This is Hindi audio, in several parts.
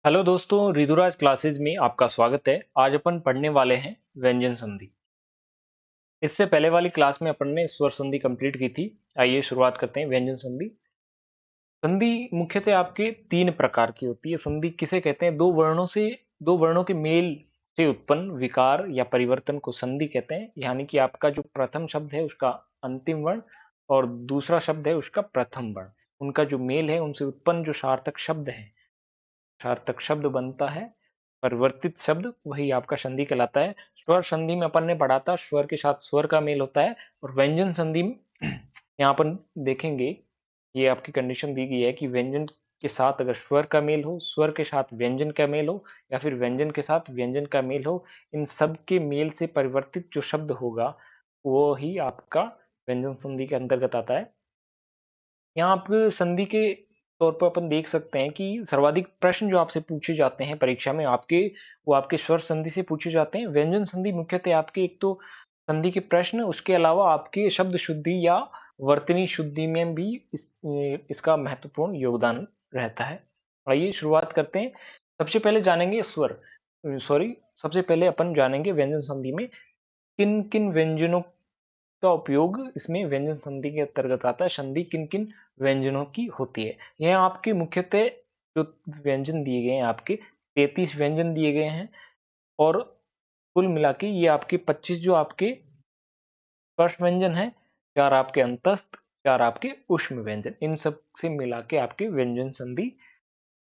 हेलो दोस्तों, रिदुराज क्लासेज में आपका स्वागत है। आज अपन पढ़ने वाले हैं व्यंजन संधि। इससे पहले वाली क्लास में अपन ने स्वर संधि कंप्लीट की थी। आइए शुरुआत करते हैं व्यंजन संधि। संधि मुख्यतः आपके तीन प्रकार की होती है। संधि किसे कहते हैं? दो वर्णों के मेल से उत्पन्न विकार या परिवर्तन को संधि कहते हैं। यानी कि आपका जो प्रथम शब्द है उसका अंतिम वर्ण और दूसरा शब्द है उसका प्रथम वर्ण, उनका जो मेल है उनसे उत्पन्न जो सार्थक शब्द है, सार्थक शब्द बनता है, परिवर्तित शब्द, वही आपका संधि कहलाता है। स्वर संधि में अपन ने पढ़ा था स्वर के साथ स्वर का मेल होता है, और व्यंजन संधि में यहाँ अपन देखेंगे, ये आपकी कंडीशन दी गई है कि व्यंजन के साथ अगर स्वर का मेल हो, स्वर के साथ व्यंजन का मेल हो, या फिर व्यंजन के साथ व्यंजन का मेल हो, इन सब के मेल से परिवर्तित जो शब्द होगा वो ही आपका व्यंजन संधि के अंतर्गत आता है। यहाँ आप संधि के तौर पर अपन देख सकते हैं कि सर्वाधिक प्रश्न जो आपसे पूछे जाते हैं परीक्षा में वो आपके स्वर संधि से पूछे जाते हैं। व्यंजन संधि मुख्यतः आपके एक तो संधि के प्रश्न, उसके अलावा आपके शब्द शुद्धि या वर्तनी शुद्धि में भी इसका महत्वपूर्ण योगदान रहता है। आइए शुरुआत करते हैं। सबसे पहले जानेंगे सबसे पहले अपन जानेंगे व्यंजन संधि में किन किन व्यंजनों का उपयोग इसमें व्यंजन संधि के अंतर्गत आता है। संधि किन किन व्यंजनों की होती है? यह आपके मुख्यतः जो व्यंजन दिए गए हैं, आपके 33 व्यंजन दिए गए हैं, और कुल मिला के ये आपके 25 जो आपके स्पर्श व्यंजन है, 4 आपके अंतस्थ, 4 आपके ऊष्म व्यंजन, इन सब से मिला के आपके व्यंजन संधि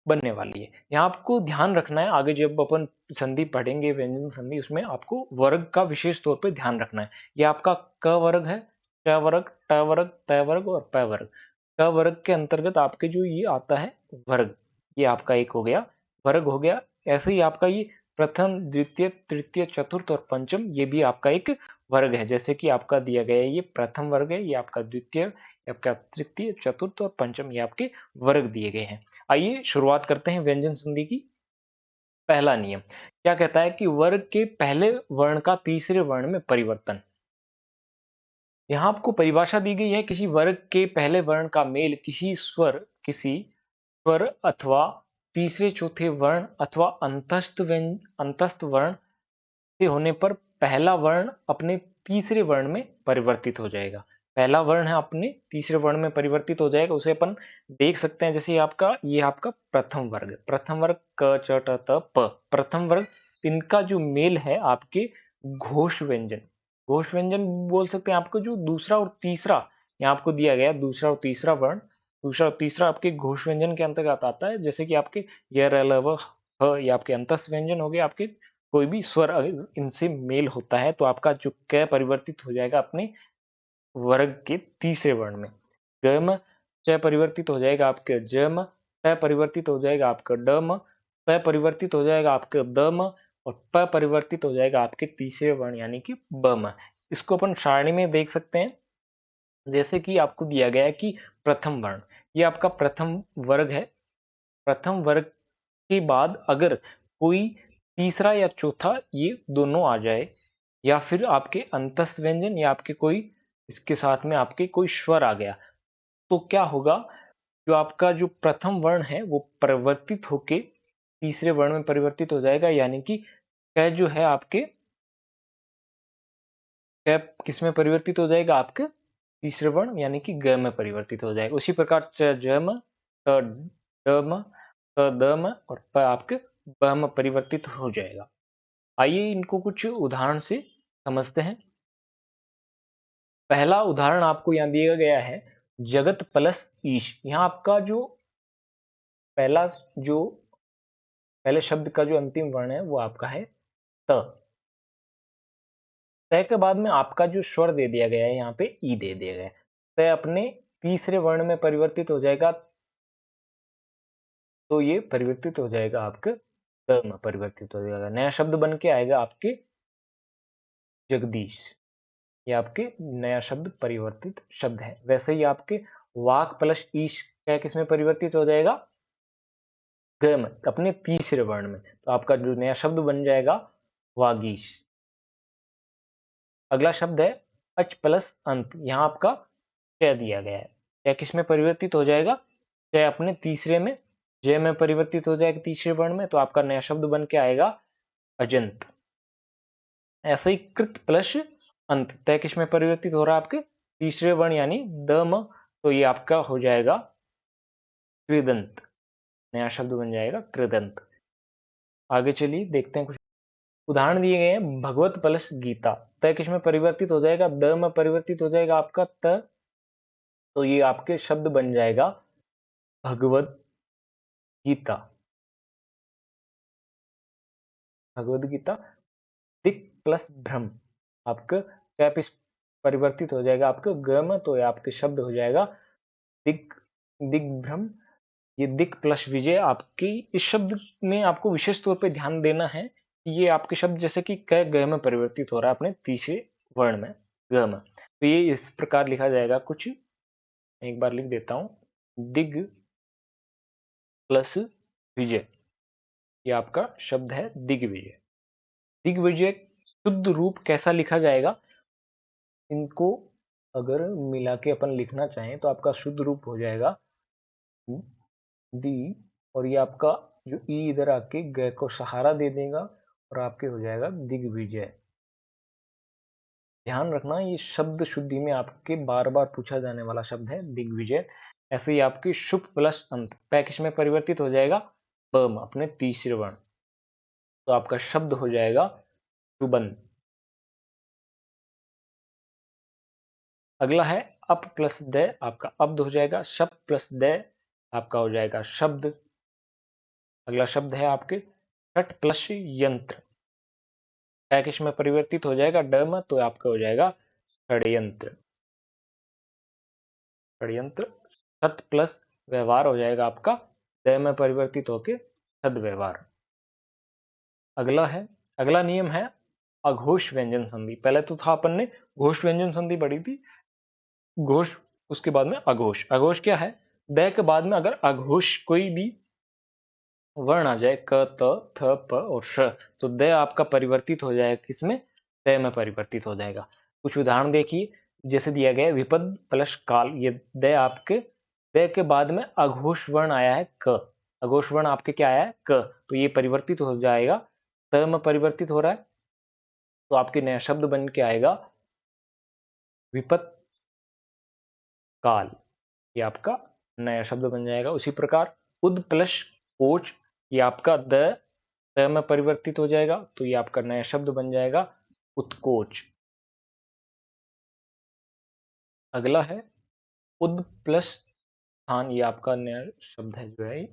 बनने वाली है। यहाँ आपको ध्यान रखना है, आगे जब अपन संधि पढ़ेंगे व्यंजन संधि, उसमें आपको वर्ग का विशेष तौर पे ध्यान रखना है। ये आपका क वर्ग है, च वर्ग, ट वर्ग, त वर्ग और प वर्ग। क वर्ग के अंतर्गत आपके जो ये आता है वर्ग, ये आपका एक हो गया, वर्ग हो गया। ऐसे ही आपका ये प्रथम, द्वितीय, तृतीय, चतुर्थ और पंचम, ये भी आपका एक वर्ग है। जैसे कि आपका दिया गया है, ये प्रथम वर्ग है, ये आपका द्वितीय, ये आपका तृतीय, चतुर्थ और पंचम, ये आपके वर्ग दिए गए हैं। आइए शुरुआत करते हैं व्यंजन संधि की। पहला नियम क्या कहता है कि वर्ग के पहले वर्ण का तीसरे वर्ण में परिवर्तन। यहाँ आपको परिभाषा दी गई है, किसी वर्ग के पहले वर्ण का मेल किसी स्वर अथवा तीसरे चौथे वर्ण अथवा अंतस्थ वर्ण से होने पर पहला वर्ण अपने तीसरे वर्ण में परिवर्तित हो जाएगा। पहला वर्ण है अपने तीसरे वर्ण में परिवर्तित हो जाएगा, उसे अपन देख सकते हैं। जैसे ये आपका प्रथम वर्ग क च ट त प, प्रथम वर्ग, इनका जो मेल है आपके घोष व्यंजन बोल सकते हैं। आपको जो दूसरा और तीसरा यहाँ आपको दिया गया, दूसरा और तीसरा वर्ण, दूसरा और तीसरा आपके घोष व्यंजन के अंतर्गत आता है। जैसे कि आपके य र ल व ह, ये आपके अंतस्थ व्यंजन हो गए। आपके कोई भी स्वर अगर इनसे मेल होता है तो आपका जो क परिवर्तित हो जाएगा अपने वर्ग के तीसरे वर्ण में। गम, च परिवर्तित हो जाएगा आपके जम, ट परिवर्तित हो जाएगा आपका डम, प परिवर्तित हो जाएगा आपके दम, और प परिवर्तित हो जाएगा आपके तीसरे वर्ण यानी कि बम। इसको अपन सारणी में देख सकते हैं। जैसे कि आपको दिया गया है कि प्रथम वर्ण, ये आपका प्रथम वर्ग है। प्रथम वर्ग के बाद अगर कोई तीसरा या चौथा, ये दोनों आ जाए, या फिर आपके अंतस्थ व्यंजन या आपके कोई इसके साथ में आपके कोई स्वर आ गया, तो क्या होगा, जो आपका जो प्रथम वर्ण है वो परिवर्तित होके तीसरे वर्ण में परिवर्तित हो जाएगा। यानी कि क जो है आपके, क किस में परिवर्तित हो जाएगा, आपके तीसरे वर्ण यानी कि ग में परिवर्तित हो जाएगा। उसी प्रकार च जम, त डम, त दम और प आपके ब में परिवर्तित हो जाएगा। आइए इनको कुछ उदाहरण से समझते हैं। पहला उदाहरण आपको यहाँ दिया गया है, जगत प्लस ईश। यहाँ आपका जो पहला जो पहले शब्द का जो अंतिम वर्ण है वो आपका है त। त के बाद में आपका जो स्वर दे दिया गया है, यहाँ पे ई दे दिया गया है। त अपने तीसरे वर्ण में परिवर्तित हो जाएगा, तो ये परिवर्तित हो जाएगा आपके त में परिवर्तित हो जाएगा। नया शब्द बन के आएगा आपके जगदीश। ये आपके नया शब्द परिवर्तित शब्द है। वैसे ही आपके वाक प्लस ईश क्या किस में परिवर्तित हो जाएगा, ग में, अपने तीसरे वर्ण में। तो आपका जो नया शब्द बन जाएगा वागीश। अगला शब्द है अच प्लस अंत। यहाँ आपका च दिया गया है, क्या किस में परिवर्तित हो जाएगा, च अपने तीसरे में जय में परिवर्तित हो जाएगा तीसरे वर्ण में, तो आपका नया शब्द बन के आएगा अजंत। ऐसे ही कृत प्लस अंत, तय किस में परिवर्तित हो रहा है आपके तीसरे वर्ण यानी द म, तो ये आपका हो जाएगा कृदंत, नया शब्द बन जाएगा कृदंत। आगे चलिए देखते हैं कुछ उदाहरण दिए गए हैं। भगवत प्लस गीता, तय किस में परिवर्तित हो जाएगा द में परिवर्तित हो जाएगा आपका त, तो ये आपके शब्द बन जाएगा भगवत गीता। भगवद गीता। दिक प्लस भ्रम, आपका कैप इस परिवर्तित हो जाएगा आपके ग में, तो ये आपके शब्द हो जाएगा दिक दिग्भ्रम। ये दिक प्लस विजय, आपकी इस शब्द में आपको विशेष तौर पे ध्यान देना है कि ये आपके शब्द जैसे कि क ग में परिवर्तित हो रहा है अपने तीसरे वर्ण में ग में, तो ये इस प्रकार लिखा जाएगा। कुछ एक बार लिख देता हूं, दिग प्लस विजय, ये आपका शब्द है दिग्विजय। दिग्विजय शुद्ध रूप कैसा लिखा जाएगा, इनको अगर मिला के अपन लिखना चाहें तो आपका शुद्ध रूप हो जाएगा दी, और ये आपका जो ई इधर आके ग को सहारा दे देगा और आपके हो जाएगा दिग्विजय। ध्यान रखना ये शब्द शुद्धि में आपके बार बार पूछा जाने वाला शब्द है दिग्विजय। ऐसे ही आपकी शुभ प्लस अंत, पैकिश में परिवर्तित हो जाएगा बम अपने तीसरे वर्ण, तो आपका शब्द हो जाएगा शुभन। अगला है अप प्लस द, आपका अब्द हो जाएगा, शब प्लस द आपका हो जाएगा शब्द। अगला शब्द है आपके षट प्लस यंत्र, पैकिश में परिवर्तित हो जाएगा ड में, तो आपका हो जाएगा षड्यंत्र। षड्यंत्र। सत प्लस व्यवहार हो जाएगा आपका द में परिवर्तित होके सदव्यवहार। अगला नियम है अघोष व्यंजन संधि। पहले तो था अपन ने घोष व्यंजन संधि पढ़ी थी, घोष उसके बाद में अघोष। अघोष क्या है, द के बाद में अगर अघोष कोई भी वर्ण आ जाए क त थ प और श, तो द आपका परिवर्तित हो जाएगा किसमें, त में परिवर्तित हो जाएगा। कुछ उदाहरण देखिए, जैसे दिया गया विपद प्लस काल, ये द आपके द के बाद में अघोष वर्ण आया है क, अघोष वर्ण आपके क्या आया है क, तो ये परिवर्तित हो जाएगा त में परिवर्तित हो रहा है, तो आपके नया शब्द बन के आएगा विपत काल, ये आपका नया शब्द बन जाएगा। उसी प्रकार उद प्लस कोच, ये आपका द त में परिवर्तित हो जाएगा, तो ये आपका नया शब्द बन जाएगा उत्कोच। अगला है उद प्लस स्थान, ये आपका नया शब्द है जो है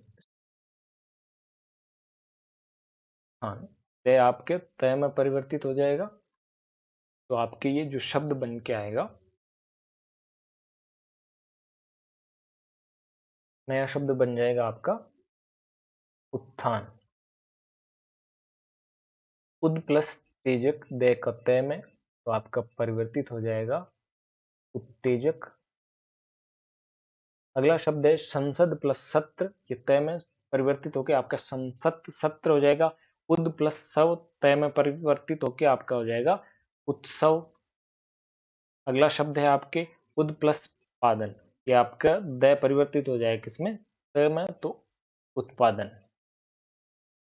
स्थान, त आपके त में परिवर्तित हो जाएगा, तो आपके ये जो शब्द बन के आएगा, नया शब्द बन जाएगा आपका उत्थान। उद प्लस तेजक द का त में, तो आपका परिवर्तित हो जाएगा उत्तेजक। अगला शब्द है संसद प्लस सत्र, ये तय में परिवर्तित होकर आपका संसद सत्र हो जाएगा। उद प्लस सव, तय में परिवर्तित होकर आपका हो जाएगा उत्सव। अगला शब्द है आपके उद प्लस पादन, ये आपका द परिवर्तित हो जाएगा किसमें, तय में, तो उत्पादन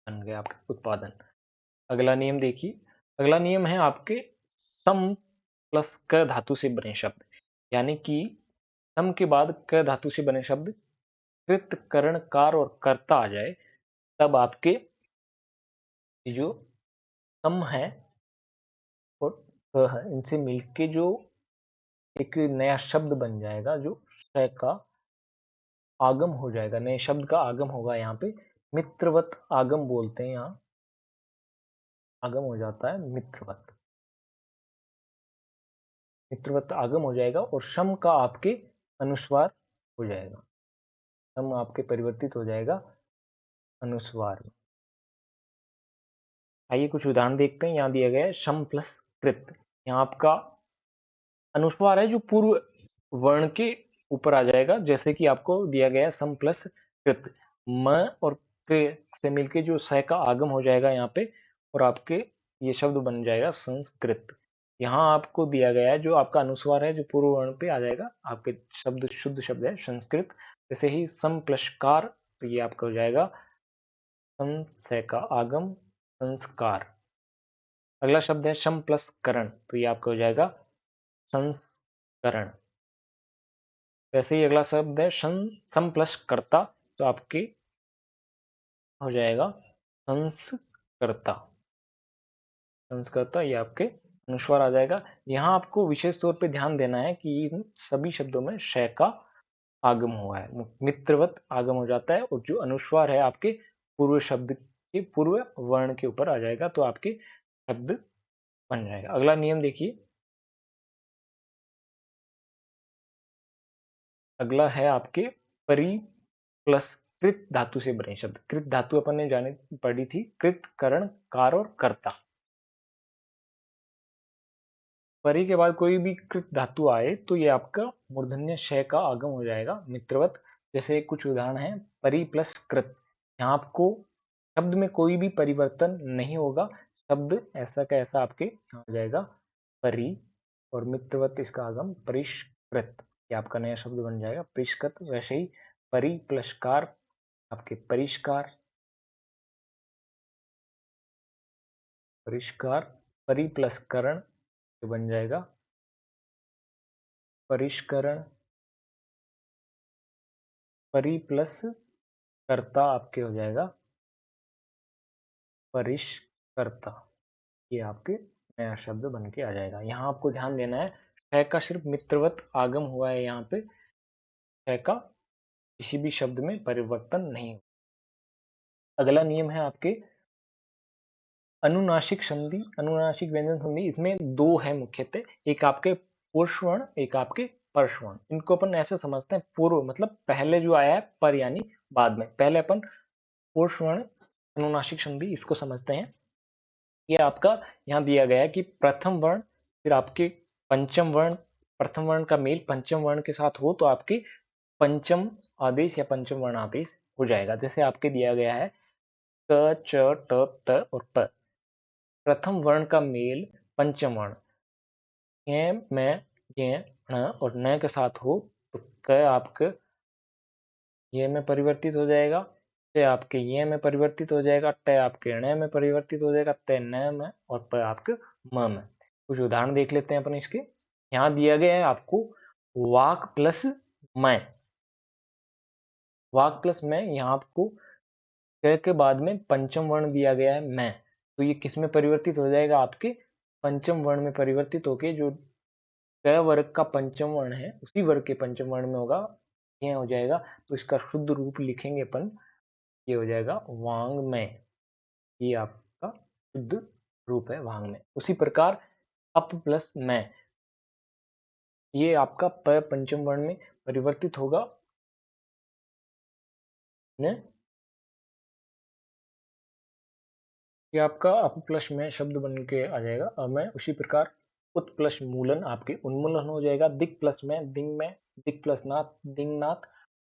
बन गया आपका उत्पादन। अगला नियम देखिए, अगला नियम है आपके सम प्लस क धातु से बने शब्द, यानी कि सम के बाद क धातु से बने शब्द कृत करण कार और कर्ता आ जाए, तब आपके जो सम है और क है, इनसे मिलके जो एक नया शब्द बन जाएगा, जो स का आगम हो जाएगा, नए शब्द का आगम होगा। यहाँ पे मित्रवत आगम बोलते हैं, यहाँ आगम हो जाता है मित्रवत, मित्रवत आगम हो जाएगा और सम का आपके अनुस्वार हो जाएगा, सम आपके परिवर्तित हो जाएगा अनुस्वार में। आइए कुछ उदाहरण देखते हैं। यहाँ दिया गया है सम प्लस कृत, यहाँ आपका अनुस्वार है जो पूर्व वर्ण के ऊपर आ जाएगा, जैसे कि आपको दिया गया है सम प्लस कृत, म और क्र से मिलके जो स का आगम हो जाएगा यहाँ पे, और आपके ये शब्द बन जाएगा संस्कृत। यहाँ आपको दिया गया है जो आपका अनुस्वार है जो पूर्व वर्ण पे आ जाएगा, आपके शब्द शुद्ध शब्द है संस्कृत। जैसे ही सम प्लस कार तो ये आपका हो जाएगा संशय का आगम, संस्कार। अगला शब्द है शम प्लस करण, तो ये आपका हो जाएगा संस्करण। वैसे ही अगला शब्द है सम प्लस कर्ता, तो आपके हो जाएगा संस्कर्ता। संस्कर्ता, ये आपके अनुस्वार आ जाएगा। यहाँ आपको विशेष तौर पे ध्यान देना है कि इन सभी शब्दों में श का आगम हुआ है, मित्रवत आगम हो जाता है, और जो अनुस्वार है आपके पूर्व शब्द के पूर्व वर्ण के ऊपर आ जाएगा, तो आपके शब्द बन जाएगा। अगला नियम देखिए, अगला है आपके परि प्लस कृत धातु से बने शब्द। कृत धातु अपन ने जाने पढ़ी थी, कृत, करण, कार और कर्ता। परि के बाद कोई भी कृत धातु आए तो ये आपका मूर्धन्य श का आगम हो जाएगा, मित्रवत। जैसे कुछ उदाहरण है, परि प्लस कृत। यहाँ आपको शब्द में कोई भी परिवर्तन नहीं होगा, शब्द ऐसा का ऐसा आपके यहाँ हो जाएगा परि, और मित्रवत इसका आगम परिष्कृत। ये आपका नया शब्द बन जाएगा परिष्कृत। वैसे ही परि प्लस कार आपके परिष्कार, परिष्कार। परि प्लस करण तो बन जाएगा परिष्करण। परि प्लस कर्ता आपके हो जाएगा परिष्कर्ता। ये आपके नया शब्द बन के आ जाएगा। यहाँ आपको ध्यान देना है, है का सिर्फ मित्रवत आगम हुआ है, यहाँ पे है का किसी भी शब्द में परिवर्तन नहीं हुआ। अगला नियम है आपके अनुनासिक संधि, अनुनासिक व्यंजन संधि। इसमें दो है मुख्यतः, एक आपके पुरुषवर्ण, एक आपके परसवर्ण। इनको अपन ऐसे समझते हैं, पूर्व मतलब पहले जो आया है, पर यानी बाद में। पहले अपन पुरुषवर्ण अनुनासिक संधि इसको समझते हैं। ये आपका यहाँ दिया गया है कि प्रथम वर्ण फिर आपके पंचम वर्ण, प्रथम वर्ण का मेल पंचम वर्ण के साथ हो तो आपके पंचम आदेश या पंचम वर्ण आदेश हो जाएगा। जैसे आपके दिया गया है क, च, ट, त और प। प्रथम वर्ण का मेल पंचम वर्ण में ये ण और न के साथ हो तो क आपके ये में परिवर्तित हो जाएगा, च आपके ये में परिवर्तित हो जाएगा, ट आपके ण में परिवर्तित हो जाएगा, त न में, और प आपके म में। कुछ उदाहरण देख लेते हैं अपन इसके। यहाँ दिया गया है आपको वाक प्लस मैं। वाक प्लस मैं, यहाँ आपको क के बाद में पंचम वर्ण दिया गया है मैं, तो ये किस में परिवर्तित हो जाएगा, आपके पंचम वर्ण में परिवर्तित होके जो क वर्ग का पंचम वर्ण है उसी वर्ग के पंचम वर्ण में होगा, ये हो जाएगा। तो इसका शुद्ध रूप लिखेंगे अपन, ये हो जाएगा वांग्मय। ये आपका शुद्ध रूप है वांग्मय। उसी प्रकार अप प्लस मैं, ये आपका प पंचम वर्ण में परिवर्तित होगा ने, ये आपका अप प्लस में शब्द बन के आ जाएगा अमय। उसी प्रकार उत प्लस मूलन आपके उन्मूलन हो जाएगा। दिक प्लस में दिंग में, दिक प्लस नाथ दिंगनाथ।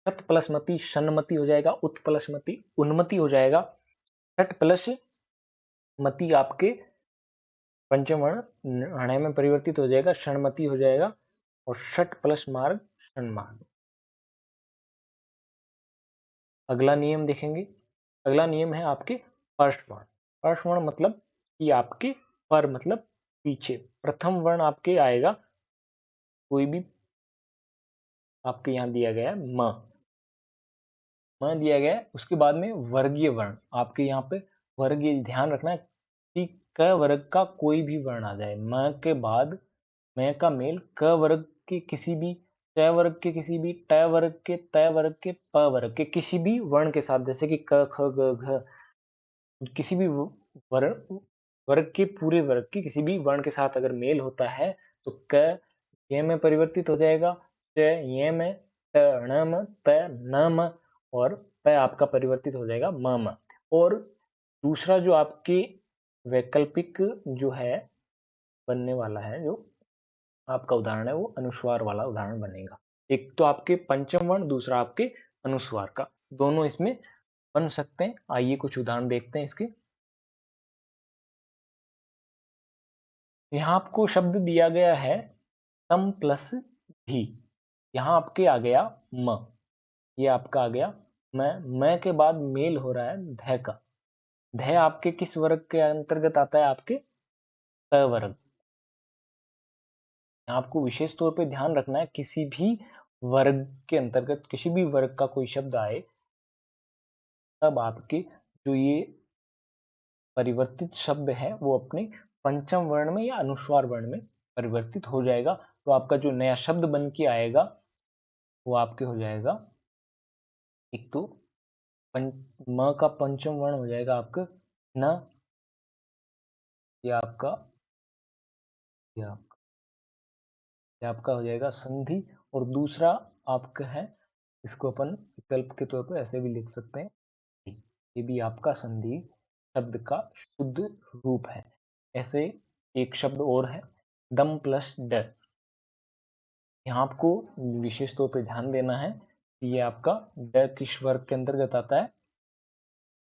शत प्लस मति सन्मति हो जाएगा, उत प्लस मति उन्मति हो जाएगा। शट प्लस मति आपके पंचम वर्ण हणे में परिवर्तित हो जाएगा, षणमति हो जाएगा। और षट प्लस मार्ग षणमार्ग। अगला नियम देखेंगे, अगला नियम है आपके पर्शवर्ण। पर्शवर्ण मतलब कि आपके पर मतलब पीछे, प्रथम वर्ण आपके आएगा कोई भी, आपके यहाँ दिया गया है म दिया गया है, उसके बाद में वर्गीय वर्ण आपके यहाँ पे वर्गीय, ध्यान रखना है कि क वर्ग का कोई भी वर्ण आ जाए, म के बाद म का मेल क वर्ग के किसी भी, च वर्ग के किसी भी, ट वर्ग के, त वर्ग के, प वर्ग के किसी भी वर्ण के साथ, जैसे कि क ख ग घ, किसी भी वर्ण वर्ग के पूरे वर्ग के किसी भी वर्ण के साथ अगर मेल होता है तो क ये में परिवर्तित हो जाएगा, च ये में, त ण म, त न म, और प आपका परिवर्तित हो जाएगा म म। और दूसरा जो आपके वैकल्पिक जो है बनने वाला है, जो आपका उदाहरण है वो अनुस्वार वाला उदाहरण बनेगा। एक तो आपके पंचम वर्ण, दूसरा आपके अनुस्वार का, दोनों इसमें बन सकते हैं। आइए कुछ उदाहरण देखते हैं इसके। यहाँ आपको शब्द दिया गया है सम प्लस भी, यहाँ आपके आ गया म, ये आपका आ गया मैं के बाद मेल हो रहा है ध का। ध आपके किस वर्ग के अंतर्गत आता है? आपके त वर्ग। आपको विशेष तौर पे ध्यान रखना है, किसी भी वर्ग के अंतर्गत किसी भी वर्ग का कोई शब्द आए तब आपके जो ये परिवर्तित शब्द है वो अपने पंचम वर्ण में या अनुस्वार वर्ण में परिवर्तित हो जाएगा। तो आपका जो नया शब्द बन के आएगा वो आपके हो जाएगा, एक तो म का पंचम वर्ण हो जाएगा आपका न, ये आपका हो जाएगा संधि। और दूसरा आपका है, इसको अपन विकल्प के तौर पर ऐसे भी लिख सकते हैं, ये भी आपका संधि शब्द का शुद्ध रूप है। ऐसे एक शब्द और है दम प्लस ड। यहाँ आपको विशेष तौर पे ध्यान देना है कि ये आपका ड किस वर्ग के अंतर्गत आता है?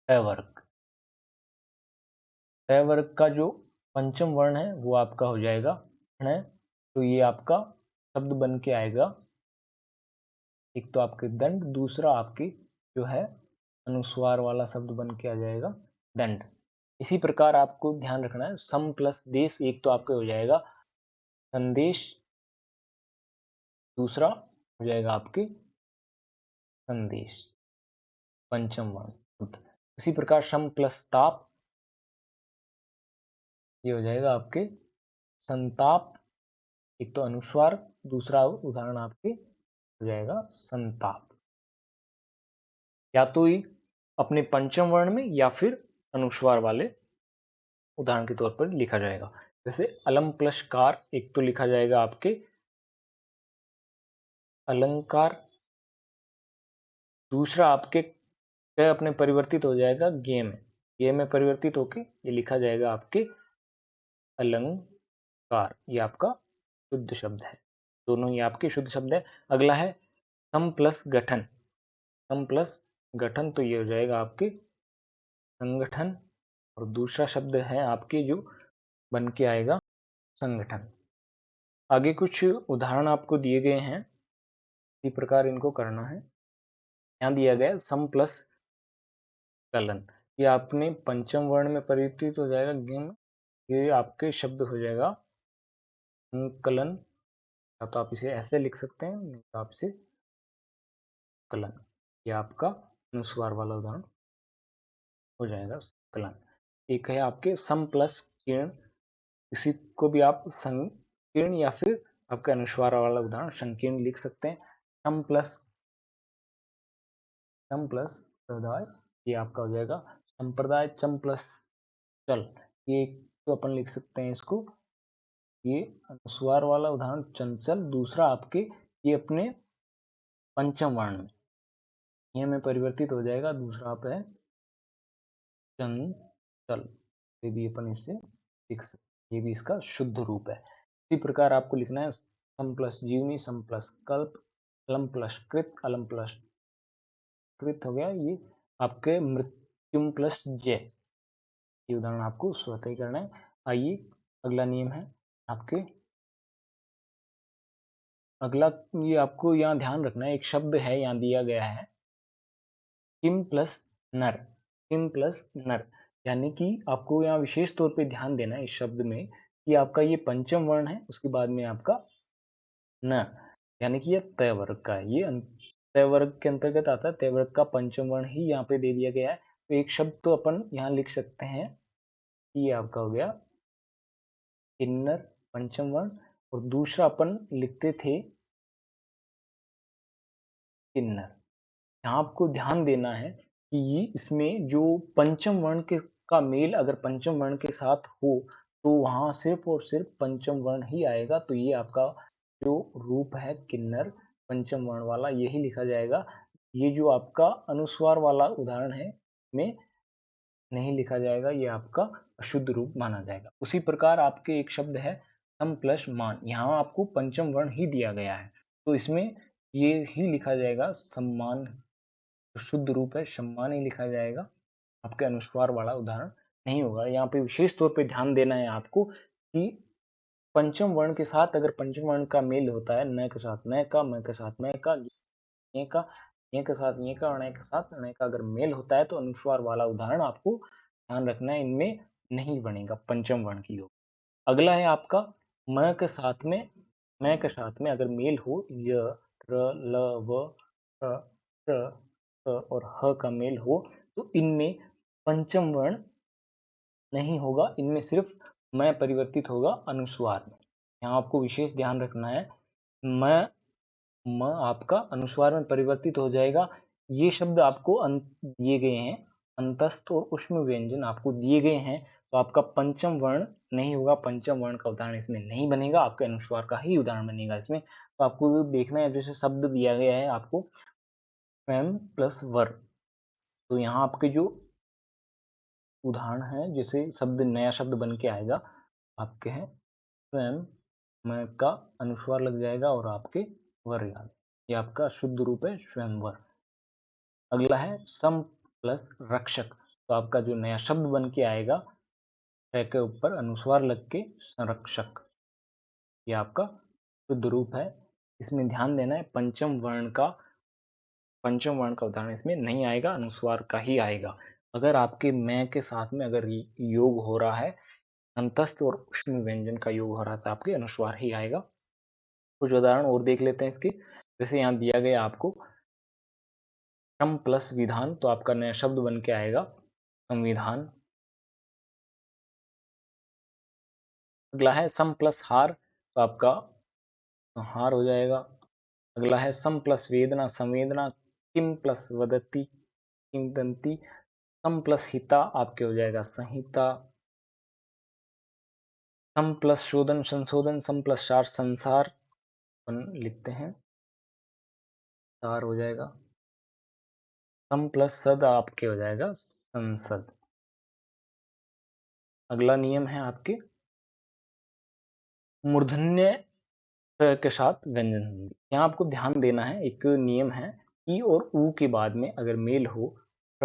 ट वर्ग। ट वर्ग का जो पंचम वर्ण है वो आपका हो जाएगा ण। तो ये आपका शब्द बन के आएगा, एक तो आपके दंड, दूसरा आपकी जो है अनुस्वार वाला शब्द बन के आ जाएगा दंड। इसी प्रकार आपको ध्यान रखना है सम प्लस देश, एक तो आपके हो जाएगा संदेश, दूसरा हो जाएगा आपके संदेश पंचम वर्ण। इसी प्रकार सम प्लस ताप, ये हो जाएगा आपके संताप, एक तो अनुस्वार, दूसरा उदाहरण आपके हो जाएगा संताप। या तो ही अपने पंचम वर्ण में या फिर अनुस्वार वाले उदाहरण के तौर पर लिखा जाएगा। जैसे अलम प्लस कार, एक तो लिखा जाएगा आपके अलंकार, दूसरा आपके अपने परिवर्तित हो जाएगा गे में परिवर्तित होके ये लिखा जाएगा आपके अलंकार। ये आपका शुद्ध शब्द है, दोनों ही आपके शुद्ध शब्द है। अगला है सम प्लस गठन। सम प्लस गठन, तो ये हो जाएगा आपके संगठन, और दूसरा शब्द है आपके जो बन के आएगा संगठन। आगे कुछ उदाहरण आपको दिए गए हैं, इसी प्रकार इनको करना है। यहाँ दिया गया सम प्लस कलन, ये आपने पंचम वर्ण में परिवर्तित हो जाएगा गिम, ये आपके शब्द हो जाएगा संकलन। या तो आप इसे ऐसे लिख सकते हैं, नहीं तो आप इसे कलन, ये आपका अनुस्वार वाला उदाहरण हो जाएगा संकलन। एक है आपके सम प्लस किरण, इसी को भी आप संकीर्ण या फिर आपका अनुस्वार वाला उदाहरण संकीर्ण लिख सकते हैं। सम प्लस संप्रदाय, ये आपका हो जाएगा संप्रदाय। चम प्लस चल, ये तो अपन लिख सकते हैं इसको, ये अनुस्वार वाला उदाहरण चंचल। दूसरा आपके ये अपने पंचम वर्ण में परिवर्तित हो जाएगा, दूसरा आप है चंचल, ये भी अपन इससे लिख सकते, ये भी इसका शुद्ध रूप है। इसी प्रकार आपको लिखना है सम प्लस जीवनी, सम प्लस कल्प, अलम प्लस कृत, अलम प्लस कृत हो गया ये आपके मृत्युम प्लस जय। ये उदाहरण आपको स्वतः ही करना है। आइए अगला नियम है आपके, अगला ये आपको यहाँ ध्यान रखना है, एक शब्द है यहाँ दिया गया है किम प्लस नर। किम प्लस नर, यानी कि आपको यहाँ विशेष तौर पे ध्यान देना है इस शब्द में कि आपका ये पंचम वर्ण है, उसके बाद में आपका न, यानी कि ये तय वर्ग का है, ये तय वर्ग के अंतर्गत आता है। तय वर्ग का पंचम वर्ण ही यहाँ पे दे दिया गया है। तो एक शब्द तो अपन यहाँ लिख सकते हैं कि ये आपका हो गया किन्नर पंचम वर्ण, और दूसरा अपन लिखते थे किन्नर। यहाँ आपको ध्यान देना है कि इसमें जो पंचम वर्ण के का मेल अगर पंचम वर्ण के साथ हो तो वहां सिर्फ और सिर्फ पंचम वर्ण ही आएगा। तो ये आपका जो रूप है किन्नर पंचम वर्ण वाला, यही लिखा जाएगा। ये जो आपका अनुस्वार वाला उदाहरण है में नहीं लिखा जाएगा, ये आपका अशुद्ध रूप माना जाएगा। उसी प्रकार आपके एक शब्द है सम प्लस मान, यहाँ आपको पंचम वर्ण ही दिया गया है, तो इसमें ये ही लिखा जाएगा सम्मान, शुद्ध रूप है सम्मान ही लिखा जाएगा, आपके अनुस्वार वाला उदाहरण नहीं होगा। यहाँ पे विशेष तौर पे ध्यान देना है आपको कि पंचम वर्ण के साथ अगर पंचम वर्ण का मेल होता है न के साथ न का, म के साथ म का, ये का, य के साथ य का और ण के साथ ण का अगर मेल होता है तो अनुस्वार वाला उदाहरण आपको ध्यान रखना है, इनमें नहीं बनेगा पंचम वर्ण की योग। अगला है आपका म के साथ में अगर मेल हो, य, र, ल, व, श, श, स और ह का मेल हो तो इनमें पंचम वर्ण नहीं होगा, इनमें सिर्फ म परिवर्तित होगा अनुस्वार में। यहाँ आपको विशेष ध्यान रखना है, म आपका अनुस्वार में परिवर्तित हो जाएगा। ये शब्द आपको दिए गए हैं, अंतस्थ और उष्म व्यंजन आपको दिए गए हैं, तो आपका पंचम वर्ण नहीं होगा, पंचम वर्ण का उदाहरण इसमें नहीं बनेगा, आपके अनुस्वार का ही उदाहरण बनेगा इसमें। तो आपको देखना है, जैसे शब्द दिया गया है आपको स्वयं प्लस वर, तो यहाँ आपके जो उदाहरण है, जैसे शब्द नया शब्द बन के आएगा, आपके हैं स्वयं में का अनुस्वार लग जाएगा और आपके वर याद, ये आपका शुद्ध रूप है स्वयंवर। अगला है सम प्लस रक्षक, तो आपका जो नया शब्द बन के आएगा के ऊपर अनुस्वार लग के संरक्षक, ये आपका शुद्ध रूप है। इसमें ध्यान देना है, पंचम वर्ण का उदाहरण इसमें नहीं आएगा, अनुस्वार का ही आएगा। अगर आपके मैं के साथ में अगर योग हो रहा है, अंतस्थ और उष्म व्यंजन का योग हो रहा है, तो आपके अनुस्वार ही आएगा। कुछ उदाहरण और देख लेते हैं इसके, जैसे यहाँ दिया गया आपको सम प्लस विधान, तो आपका नया शब्द बन के आएगा संविधान। अगला है सम प्लस हार, तो आपका हार हो जाएगा। अगला है सम प्लस वेदना, संवेदना। किम प्लस वदति, किंवदंती। सम प्लस हिता आपके हो जाएगा संहिता। सम प्लस शोधन, संशोधन। सम प्लस सार, संसार लिखते हैं, सार हो जाएगा। सम प्लस सद आपके हो जाएगा संसद। अगला नियम है आपके मूर्धन्य के साथ व्यंजन संधि। यहाँ आपको ध्यान देना है, एक नियम है, ई और ऊ के बाद में अगर मेल हो ट,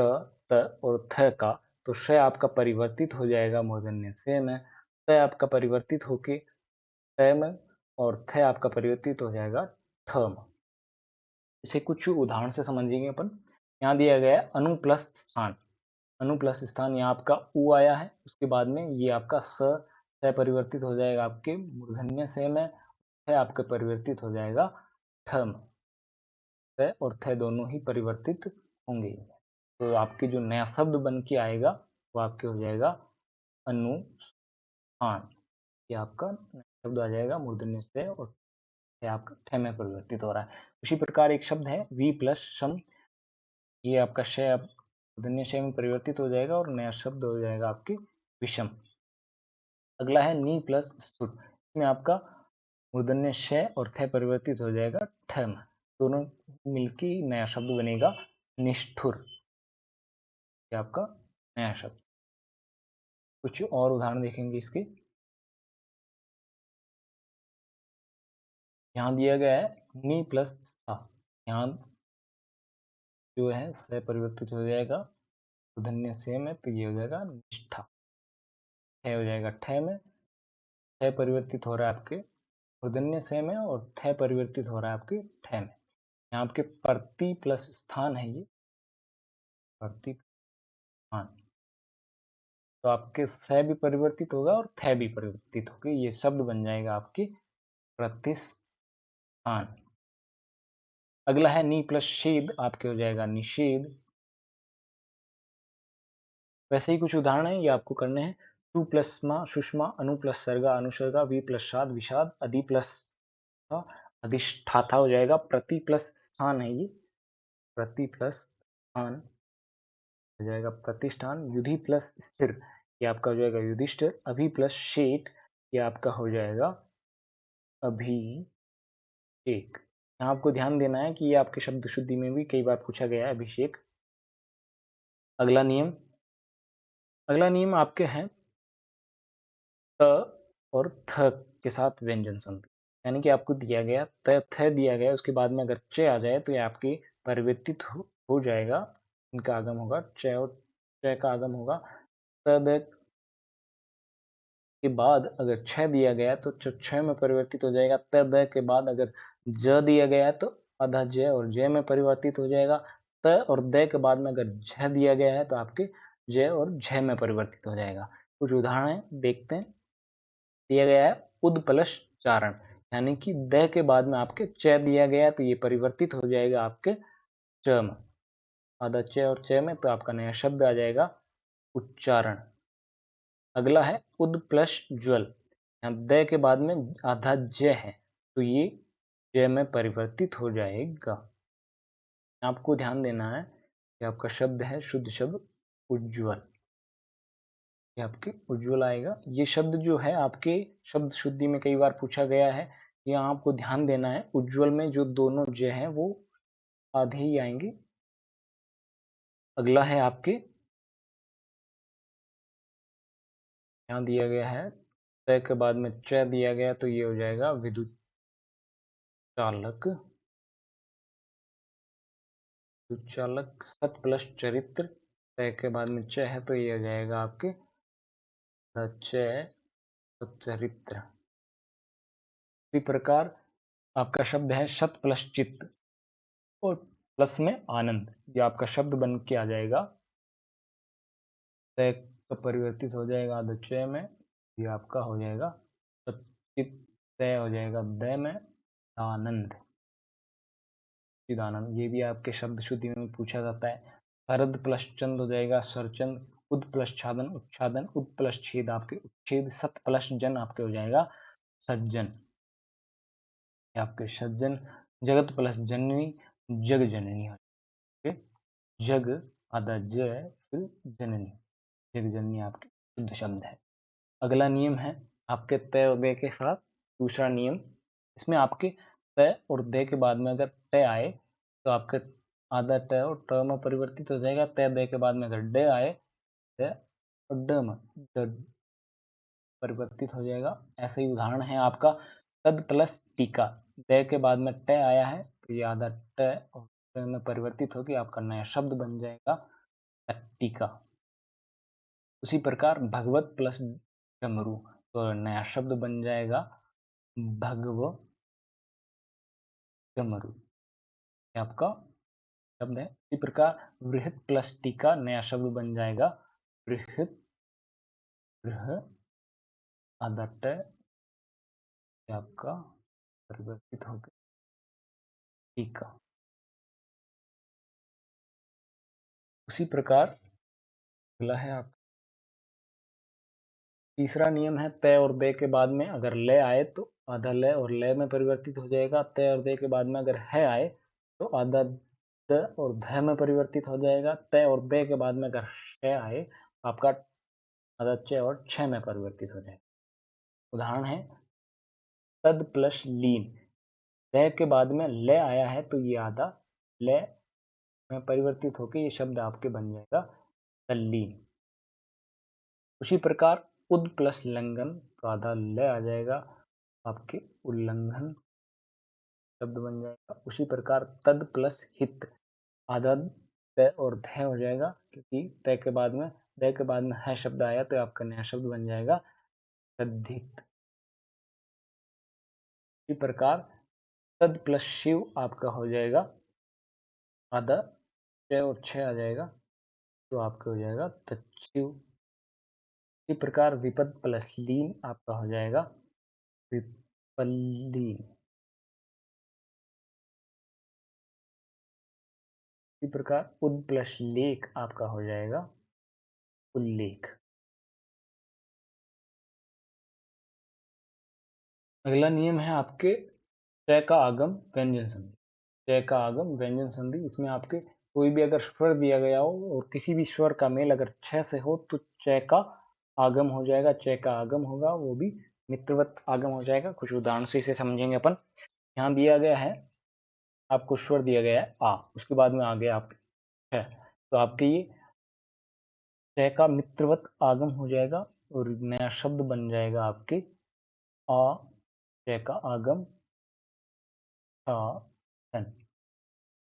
त और थ का, तो श आपका परिवर्तित हो जाएगा मूर्धन्य से में, त आपका परिवर्तित होके त में और थ आपका परिवर्तित हो जाएगा ठ में। इसे कुछ उदाहरण से समझेंगे अपन। यहाँ दिया गया है अनु प्लस स्थान, अनु प्लस स्थान, यहाँ आपका उ आया है, उसके बाद में ये आपका स परिवर्तित हो जाएगा आपके मूर्धन्य से में, है आपका परिवर्तित हो जाएगा ठ में, थ और थ दोनों ही परिवर्तित होंगे। तो आपके जो नया शब्द बन के आएगा वो आपके हो जाएगा अनुस्थान, ये आपका नया शब्द आ जाएगा मूर्धन्य से और आपका ठ में परिवर्तित हो रहा है। उसी प्रकार एक शब्द है वी प्लस सम, ये आपका श मूर्धन्य श में परिवर्तित हो जाएगा और नया शब्द हो जाएगा आपके विषम। अगला है नी प्लस स्तुर, इसमें आपका मूर्धन्य श और थ परिवर्तित हो जाएगा ठ में, दोनों मिलके नया शब्द बनेगा निष्ठुर, ये आपका नया शब्द। कुछ और उदाहरण देखेंगे इसके। यहाँ दिया गया है नी प्लस स्था, यहाँ जो है स परिवर्तित हो जाएगा मूर्धन्य से में, तो ये हो जाएगा निष्ठा, ठ हो जाएगा ठ में, थ परिवर्तित हो रहा है आपके मूर्धन्य से में और थ परिवर्तित हो रहा है आपके ठ में। यहाँ आपके प्रति प्लस स्थान है, ये प्रति स्थान, तो आपके स भी परिवर्तित होगा और थ भी परिवर्तित होगा, ये शब्द बन जाएगा आपके प्रतिस्थान। अगला है नी प्लस शेद, आपके हो जाएगा निषेध। वैसे ही कुछ उदाहरण है, ये आपको करने हैं। टू प्लस मा सुषमा, अनु प्लस सर्गा अनुसर्गा, वी प्लस शाद विषाद, अधि प्लस अधिष्ठाता हो जाएगा। प्रति प्लस स्थान है, ये प्रति प्लस स्थान हो जाएगा प्रतिष्ठान। युधि प्लस स्थिर, ये आपका हो जाएगा युधिष्ठिर। अभि प्लस शेख, ये आपका हो जाएगा अभिषेक। यहाँ आपको ध्यान देना है कि ये आपके शब्द शुद्धि में भी कई बार पूछा गया है अभिषेक। अगला नियम आपके हैं त और थ के साथ व्यंजन संधि, यानी कि आपको दिया गया त थ दिया गया, उसके बाद में अगर च आ जाए तो ये आपकी परिवर्तित हो जाएगा, इनका आगम होगा च और च का आगम होगा। तद के बाद अगर छ दिया गया तो छ में परिवर्तित हो जाएगा। तद के बाद अगर ज दिया गया तो आधा ज और ज में परिवर्तित हो जाएगा। त और द के बाद में अगर झ दिया गया है तो आपके ज और झ में परिवर्तित हो जाएगा। कुछ उदाहरण देखते हैं। दिया गया है उद प्लस चारण, यानी कि द के बाद में आपके च दिया गया है तो ये परिवर्तित हो जाएगा आपके च में। आधा च और च में तो आपका नया शब्द आ जाएगा उच्चारण। अगला है उद प्लस ज्वल, यहाँ द के बाद में आधा ज है तो ये ज में परिवर्तित हो जाएगा। आपको ध्यान देना है कि आपका शब्द है शुद्ध शब्द उज्ज्वल, ये आपके उज्ज्वल आएगा। ये शब्द जो है आपके शब्द शुद्धि में कई बार पूछा गया है, यहाँ आपको ध्यान देना है उज्ज्वल में जो दोनों ज हैं वो आधे ही आएंगे। अगला है आपके, यहाँ दिया गया है त के बाद में च दिया गया तो ये हो जाएगा विद्युत चालक। विद्युत चालक सत प्लस चरित्र, त के बाद में च है तो ये हो जाएगा आपके चरित्र। इसी प्रकार आपका शब्द है शत प्लस चित्त और प्लस में आनंद, ये आपका शब्द बन के आ जाएगा। त तो परिवर्तित हो जाएगा आधा च में, ये आपका हो जाएगा सचित। त हो जाएगा द में, आनंद चिदानंद। ये भी आपके शब्द शुद्धि में पूछा जाता है। शरद प्लस चंद हो जाएगा सरचंद। उद प्लस छादन उच्छादन। उद प्लस छेद आपके उच्छेद। सत प्लस जन आपके हो जाएगा सज्जन, आपके सज्जन। जगत प्लस जननी जग जननी हो जाएगा। जग आधा ज फिर जननी, जग जननी आपके शुद्ध शब्द है। अगला नियम है आपके त और द के साथ दूसरा नियम। इसमें आपके त और द के बाद में अगर त आए तो आपके आधा ट और ट में परिवर्तित हो जाएगा। त द के बाद में अगर ड आए त और ड में परिवर्तित हो जाएगा। ऐसे ही उदाहरण है आपका तद प्लस टीका। द के बाद में ट आया है तो ये आधा ट और ट में परिवर्तित होकर आपका नया शब्द बन जाएगा टीका। उसी प्रकार भगवत प्लस डमरू तो नया शब्द बन जाएगा भगव डमरू, आपका शब्द है। इसी प्रकार वृहत प्लस टीका नया शब्द बन जाएगा वृहत। वृह आधा ट आपका परिवर्तित होकर टीका। उसी प्रकार अगला है आप तीसरा नियम है त और द के बाद में अगर ल आए तो आधा ल और ल में परिवर्तित हो जाएगा। त और द के बाद में अगर है आए तो आधा द और ध में परिवर्तित हो जाएगा। त और द के बाद में अगर श आए तो आपका आधा च और छ में परिवर्तित हो जाएगा। उदाहरण है तद प्लस लीन। द के बाद में ल आया है तो ये आधा ल में परिवर्तित होकर ये शब्द आपके बन जाएगा तल्लीन। उसी प्रकार उद प्लस लंघन तो आधा ल आ जाएगा आपके उल्लंघन शब्द बन जाएगा। उसी प्रकार तद प्लस हित आधा त और ध हो जाएगा क्योंकि त के बाद में द के बाद में है शब्द आया तो आपका नया शब्द बन जाएगा तद्धित। इसी प्रकार तद प्लस शिव आपका हो जाएगा आधा च और छ आ जाएगा तो आपका हो जाएगा तत्शिव। इसी प्रकार विपद प्लस लीन आपका हो जाएगा विपल्लीन। इसी प्रकार उद प्लस लेख आपका हो जाएगा उल्लेख। अगला नियम है आपके च का आगम व्यंजन संधि। च का आगम व्यंजन संधि, इसमें आपके कोई भी अगर स्वर दिया गया हो और किसी भी स्वर का मेल अगर छ से हो तो च का आगम हो जाएगा। च का आगम होगा वो भी मित्रवत आगम हो जाएगा। कुछ उदाहरण से इसे समझेंगे अपन। यहाँ दिया गया है आपको स्वर दिया गया है आ, उसके बाद में आ गया आप छ, तो आपके ये च का मित्रवत आगम हो जाएगा और नया शब्द बन जाएगा आपके आ च का आगम आच्छादन।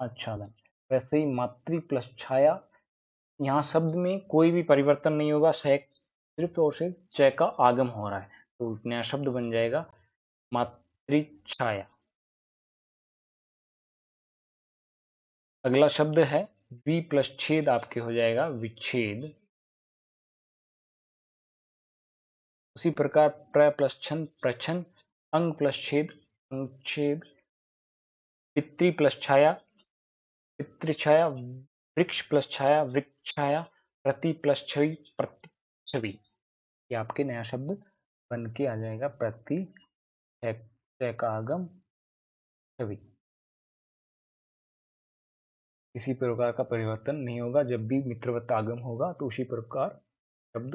आच्छादन। वैसे ही मातृ प्लस छाया, यहाँ शब्द में कोई भी परिवर्तन नहीं होगा, सिर्फ और सिर्फ च का आगम हो रहा है तो नया शब्द बन जाएगा मातृ छाया। अगला शब्द है वि प्लस छेद, आपके हो जाएगा विच्छेद। उसी प्रकार प्र प्लस छन प्रछन, अंग प्लस छेद अंगछेद, पितृ प्लस छाया पितृछाया, वृक्ष प्लस छाया वृक्षछाया, प्रति प्लस छवि प्रतिछवि। ये आपके नया शब्द बन के आ जाएगा, प्रति का आगम छवि। किसी प्रकार का परिवर्तन नहीं होगा, जब भी मित्रवत आगम होगा तो उसी प्रकार शब्द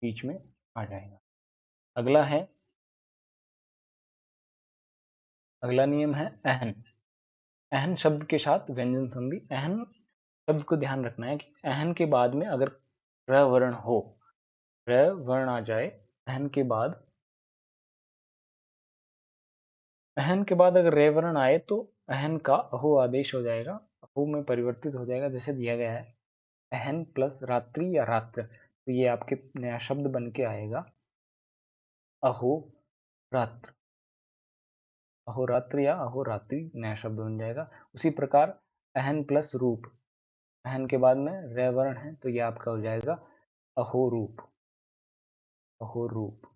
बीच में आ जाएगा। अगला नियम है अहन। अहन शब्द के साथ व्यंजन संधि। अहन शब्द को ध्यान रखना है कि अहन के बाद में अगर र वर्ण हो, र वर्ण आ जाए अहन के बाद, अहन के बाद अगर रे वर्ण आए तो अहन का अहो आदेश हो जाएगा, अहो में परिवर्तित हो जाएगा, जैसे दिया गया है अहन प्लस रात्रि या रात्र, तो ये आपके नया शब्द बन के आएगा अहो रात्र। अहोरात्र या अहोरात्रि नया शब्द बन जाएगा। उसी प्रकार अहन प्लस रूप, अहन के बाद में रे वर्ण है तो ये आपका हो जाएगा अहोरूप, अहोरूप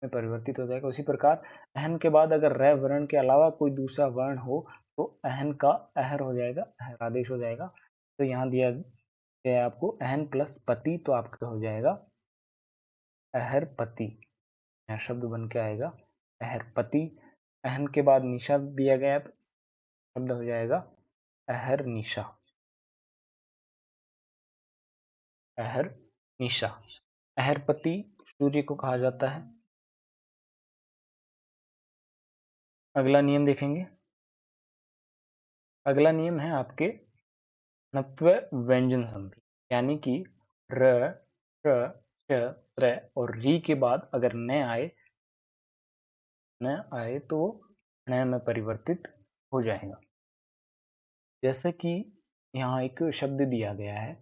में परिवर्तित हो जाएगा। उसी प्रकार अहन के बाद अगर रे वर्ण के अलावा कोई दूसरा वर्ण हो तो अहन का अहर हो जाएगा, अहर आदेश हो जाएगा। तो यहाँ दिया गया आपको अहन प्लस पति, तो आपका हो जाएगा अहर पति, यह शब्द बन के आएगा अहर पति। अहन के बाद निशा दिया गया तो शब्द हो जाएगा अहर निशा, अहर निशा। अहरपति सूर्य को कहा जाता है। अगला नियम देखेंगे। अगला नियम है आपके नत्व व्यंजन संधि, यानी कि र, श, च, त्र और री के बाद अगर न आए तो न में परिवर्तित हो जाएगा। जैसे कि यहाँ एक शब्द दिया गया है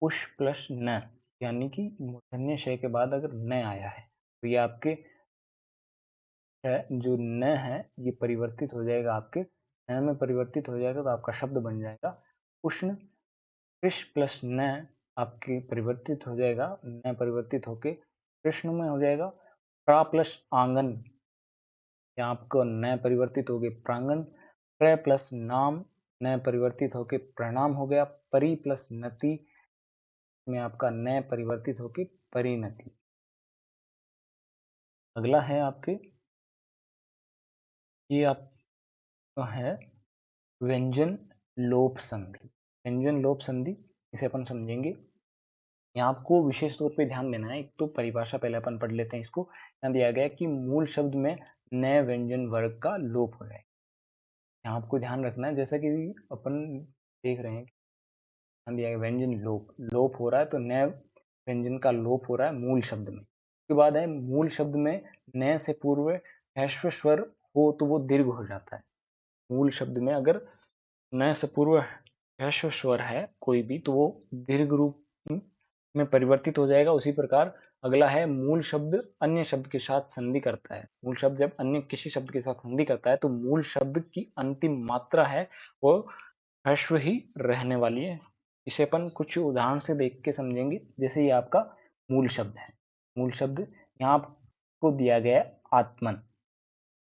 उष प्लस न, यानी कि मूर्धन्य श के बाद अगर न आया है तो ये आपके जो न है ये परिवर्तित हो जाएगा, आपके न में परिवर्तित हो जाएगा तो आपका शब्द बन जाएगा उष्ण। कृष प्लस न आपके परिवर्तित हो जाएगा, न परिवर्तित होके कृष्ण में हो जाएगा। प्रा प्लस आंगन, यहाँ आपको न परिवर्तित हो गए प्रांगण। प्र प्लस नाम, न परिवर्तित होके प्रणाम हो गया। परि प्लस नति में आपका न परिवर्तित होके परिणति। अगला है आपके, ये आपका है व्यंजन लोप संधि। व्यंजन लोप संधि इसे अपन समझेंगे। यहाँ आपको विशेष तौर पे ध्यान देना है, एक तो परिभाषा पहले अपन पढ़ लेते हैं इसको। यहाँ दिया गया है कि मूल शब्द में नए व्यंजन वर्ग का लोप हो जाए। यहाँ आपको ध्यान रखना है, जैसा कि अपन देख रहे हैं यहाँ दिया गया व्यंजन लोप हो रहा है, तो नए व्यंजन का लोप हो रहा है मूल शब्द में। उसके बाद है मूल शब्द में नए से पूर्व ह्रस्व स्वर हो तो वो दीर्घ हो जाता है। मूल शब्द में अगर नए से पूर्व ह्रस्व स्वर है कोई भी तो वो दीर्घ रूप में परिवर्तित हो जाएगा। उसी प्रकार अगला है मूल शब्द अन्य शब्द के साथ संधि करता है। मूल शब्द जब अन्य किसी शब्द के साथ संधि करता है तो मूल शब्द की अंतिम मात्रा है वो ह्रस्व ही रहने वाली है। इसे अपन कुछ उदाहरण से देख के समझेंगे। जैसे ये आपका मूल शब्द है, मूल शब्द यहाँ आपको दिया गया है आत्मन।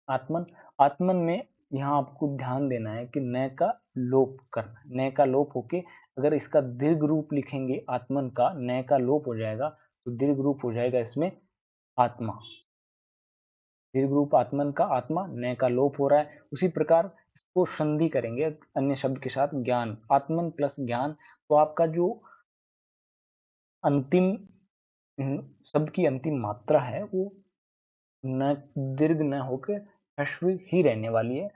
आत्मन, आत्मन में यहाँ आपको ध्यान देना है कि न का लोप करना, न का लोप होके अगर इसका दीर्घ रूप लिखेंगे आत्मन का, न का लोप हो जाएगा तो दीर्घ रूप हो जाएगा इसमें आत्मा। दीर्घ रूप आत्मन का आत्मा, न का लोप हो रहा है। उसी प्रकार इसको संधि करेंगे अन्य शब्द के साथ ज्ञान, आत्मन प्लस ज्ञान, तो आपका जो अंतिम शब्द की अंतिम मात्रा है वो न दीर्घ न होकर ह्रस्व ही रहने वाली है।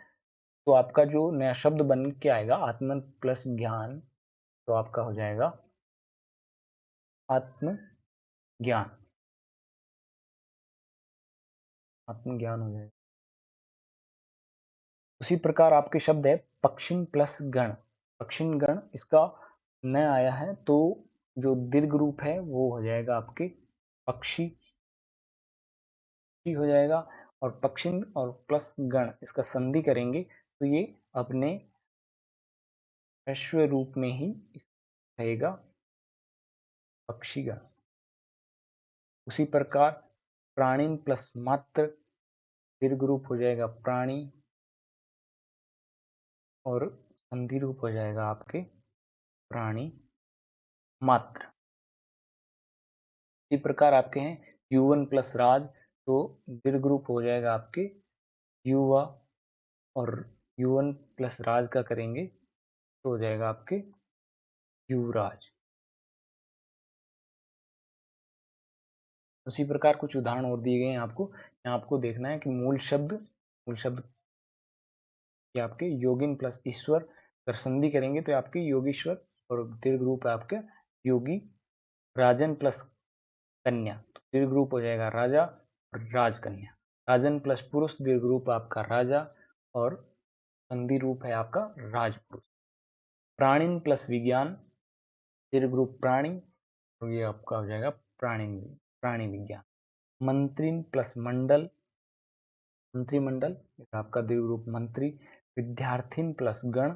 तो आपका जो नया शब्द बन के आएगा आत्मन प्लस ज्ञान, तो आपका हो जाएगा आत्मज्ञान, आत्मज्ञान हो जाएगा। उसी प्रकार आपके शब्द है पक्षिण प्लस गण। पक्षिण गण, इसका न आया है तो जो दीर्घ रूप है वो हो जाएगा आपके पक्षी हो जाएगा। और पक्षिण और प्लस गण इसका संधि करेंगे तो ये अपने ह्रस्व रूप में ही रहेगा पक्षीगण। उसी प्रकार प्राणिन प्लस मात्र दीर्घ रूप हो जाएगा प्राणी और संधि रूप हो जाएगा आपके प्राणी मात्र। इसी प्रकार आपके हैं युवन प्लस राज, तो दीर्घ रूप हो जाएगा आपके युवा और युवन प्लस राज का करेंगे तो हो जाएगा आपके युवराज। उसी प्रकार कुछ उदाहरण और दिए गए हैं आपको। यहाँ आपको देखना है कि मूल शब्द ये आपके योगिन प्लस ईश्वर, अगर संधि करेंगे तो आपके योगीश्वर और दीर्घ रूप है आपके योगी। राजन प्लस कन्या, तो दीर्घ रूप हो जाएगा राजा और राजकन्या। राजन प्लस पुरुष, दीर्घ रूप आपका राजा और संधि रूप है आपका राजपुरुष। प्राणिन प्लस विज्ञान, दीर्घ रूप प्राणी, तो ये आपका हो जाएगा प्राणी विज्ञान। मंत्रिन प्लस मंडल, मंत्रिमंडल, आपका दीर्घ रूप मंत्री। विद्यार्थिन प्लस गण,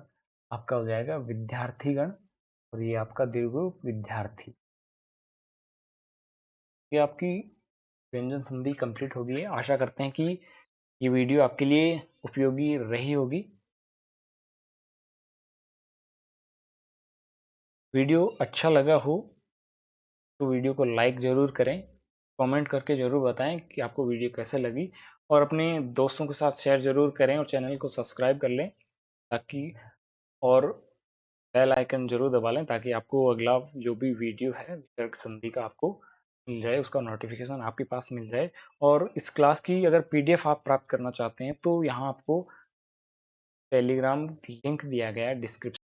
आपका हो जाएगा विद्यार्थी गण और ये आपका दीर्घ रूप विद्यार्थी। ये आपकी व्यंजन संधि कंप्लीट हो गई है। आशा करते हैं कि ये वीडियो आपके लिए उपयोगी रही होगी। वीडियो अच्छा लगा हो तो वीडियो को लाइक ज़रूर करें, कमेंट करके ज़रूर बताएं कि आपको वीडियो कैसे लगी और अपने दोस्तों के साथ शेयर ज़रूर करें और चैनल को सब्सक्राइब कर लें ताकि और बेल आइकन ज़रूर दबा लें ताकि आपको अगला जो भी वीडियो है वितर्क संधि का आपको मिल जाए, उसका नोटिफिकेशन आपके पास मिल जाए। और इस क्लास की अगर PDF आप प्राप्त करना चाहते हैं तो यहाँ आपको टेलीग्राम लिंक दिया गया है डिस्क्रिप्शन